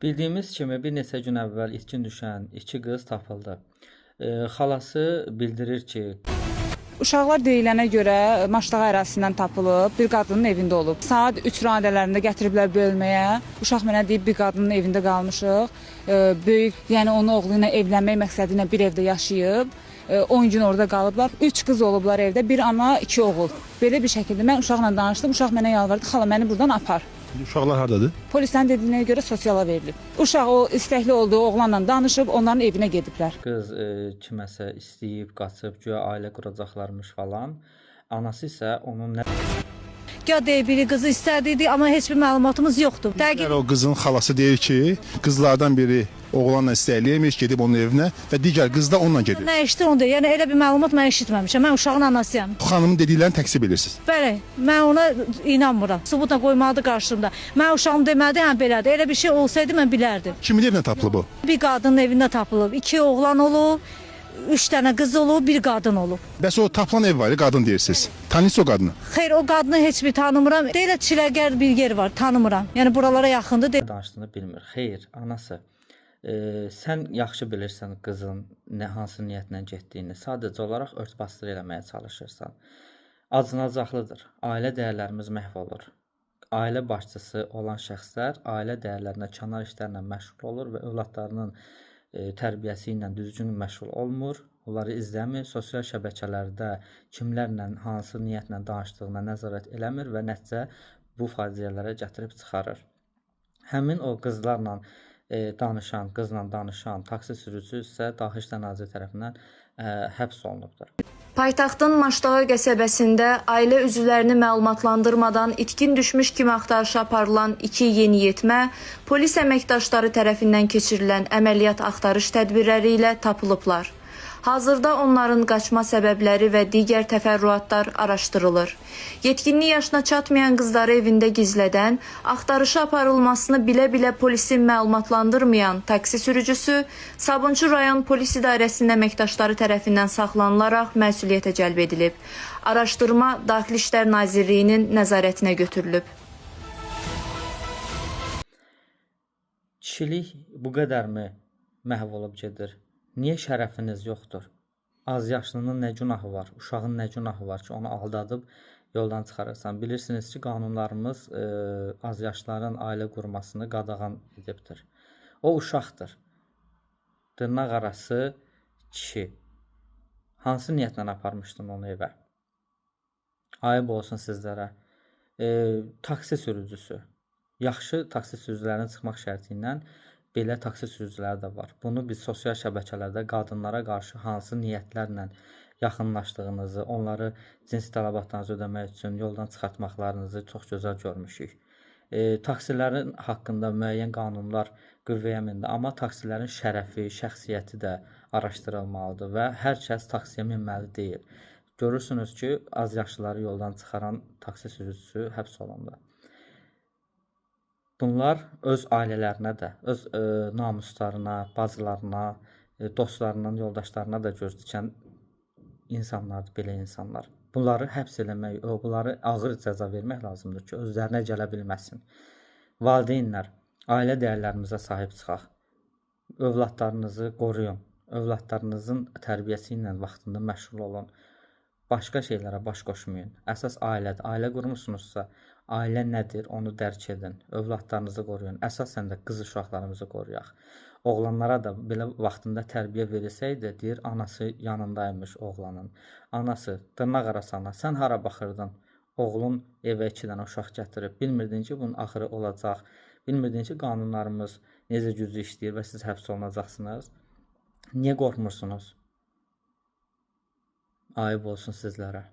Bildiyimiz kimi bir neçə gün əvvəl itkin düşən iki qız tapıldı. Xalası bildirir ki, Uşaqlar deyilənə görə Maşdağa ərazisindən tapılıb, bir qadının evində olub. Saat 3 radələrində gətiriblər bölməyə. Uşaq mənə deyib bir qadının evində qalmışıq. Böyük, yəni onun oğlu ilə evlənmək məqsədi ilə bir evdə yaşayıb. 10 gün orada qalıblar. 3 qız olublar evdə, bir ana, 2 oğul. Belə bir şəkildə mən uşaqla danışdım. Uşaq mənə yalvardı, xala məni buradan apar. Uşaqlar hardadır? Polislərin dediyinə görə sosiala verilib. Uşaq o istəkli olduğu oğlanla danışıb, onların evinə gediblər. qız kiməsə istəyib, qaçıb, güya ailə quracaqlarmış falan. Anası isə onun nə Ya deyir biri qızı istədi, amma heç bir məlumatımız yoxdur. Dəqiq O qızın xalası deyir ki, qızlardan biri oğlanla istəyləyəmiş, gedib onun evinə və digər qız da onunla gedir. nə eşitdir onu deyir. Yəni elə bir məlumat mən eşitməmişəm. Mən uşağın anasıyam. Bu xanımın dediklərini təksib edirsiniz. Bəli, mən ona inanmıram. Sübutla qoymalıdır qarşımda. Mən uşağım demədi, hə belədir. Elə bir şey olsaydı mən bilərdim. Kimin evinə tapılıb bu? Bir qadının evində tapılıb, 2 oğlan olub, 3 dənə qız olub, bir qadın olub. Bəs o tapılan ev var, qadın deyirsiniz. Tanıyırsınız o qadını? Xeyr, o qadını heç bir tanımıram. Deyirlər Çiləgər bir yer var, tanımıram. Yəni buralara yaxındır. danışdığını bilmir. Xeyr, anası. Sən yaxşı bilirsən qızın nə hansı niyyətlə getdiyini. Sadəcə olaraq örtbasdır eləməyə çalışırsan. Acınacaqlıdır. Ailə dəyərlərimiz məhv olur. Ailə başçısı olan şəxslər ailə dəyərlərinə, kənar işlərlə məşğul olur və övladlarının tərbiyəsi ilə düzgün məşğul olmur. Onları izləmir, sosial şəbəkələrdə kimlərlə, hansı niyyətlə danışdığına nəzarət eləmir və nəticə bu faciələrə gətirib çıxarır. Həmin o qızlarla qızla danışan taksi sürücüsü isə Daxili İşlər Naziri tərəfindən həbs olunubdur. Paytaxtın Maşdağa qəsəbəsində ailə üzvlərini məlumatlandırmadan itkin düşmüş kimi axtarışı aparılan 2 yeniyetmə polis əməkdaşları tərəfindən keçirilən əməliyyat axtarış tədbirləri ilə tapılıblar. Hazırda onların qaçma səbəbləri və digər təfərrüatlar araşdırılır. Yetkinlik yaşına çatmayan qızları evində gizlədən, axtarışı aparılmasını bilə-bilə polisin məlumatlandırmayan taksi sürücüsü Sabunçu rayon polis idarəsinin əməkdaşları tərəfindən saxlanılaraq məsuliyyətə cəlb edilib. Araşdırma Daxili İşlər Nazirliyinin nəzarətinə götürülüb. Kişilik bu qədərmi məhv olub gedir? Niyə şərəfiniz yoxdur? Az yaşlının nə günahı var? Uşağın nə günahı var ki, onu aldadıb yoldan çıxarırsan? Bilirsiniz ki, qanunlarımız az yaşların ailə qurmasını qadağan edibdir. O uşaqdır. Dırnaq arası kişi. Hansı niyyətlə aparmışdın onu evə? Ayıb olsun sizlərə. Taksi sürücüsü. Yaxşı taksi sürücülərinin çıxmaq şərti ilə belə taksi sürücüləri də var. Bunu biz sosial şəbəkələrdə qadınlara qarşı hansı niyyətlərlə yaxınlaşdığınızı, onları cins tələbatlarınızı ödəmək üçün yoldan çıxartmaqlarınızı çox gözəl görmüşük. Taksilərin haqqında müəyyən qanunlar qüvvəyə mindi, amma taksilərin şərəfi, şəxsiyyəti də araşdırılmalıdır və hər kəs taksiyə minməli deyil. Görürsünüz ki, az yaşlıları yoldan çıxaran taksi sürücüsü həbs olundu. Bunlar öz ailələrinə də, öz namuslarına, bacılarına, dostlarının, yoldaşlarına da göz dikən insanlardır, belə insanlar. Bunları həbs eləmək, bunları ağır cəza vermək lazımdır ki, özlərinə gələ bilməsin. Valideynlər, ailə dəyərlərimizə sahib çıxaq. Övladlarınızı qoruyun. Övladlarınızın tərbiyəsi ilə vaxtında məşğul olun. Başqa şeylərə baş qoşmayın. Əsas ailədir. Ailə qurmusunuzsa, ailə nədir, onu dərk edin. Övladlarınızı qoruyun. Əsasən də qız uşaqlarımızı qoruyaq. Oğlanlara da belə vaxtında tərbiyə verilsəydi, deyir, anası yanındaymış oğlanın. Anası, dırnaq arası ana, sən hara baxırdın? Oğlun evə 2 dənə uşaq gətirib. Bilmirdin ki, bunun axırı olacaq. Bilmirdin ki, qanunlarımız necə güclü işləyir və siz həbs olunacaqsınız. Niyə qorxmursunuz? Ayıb olsun sizlərə.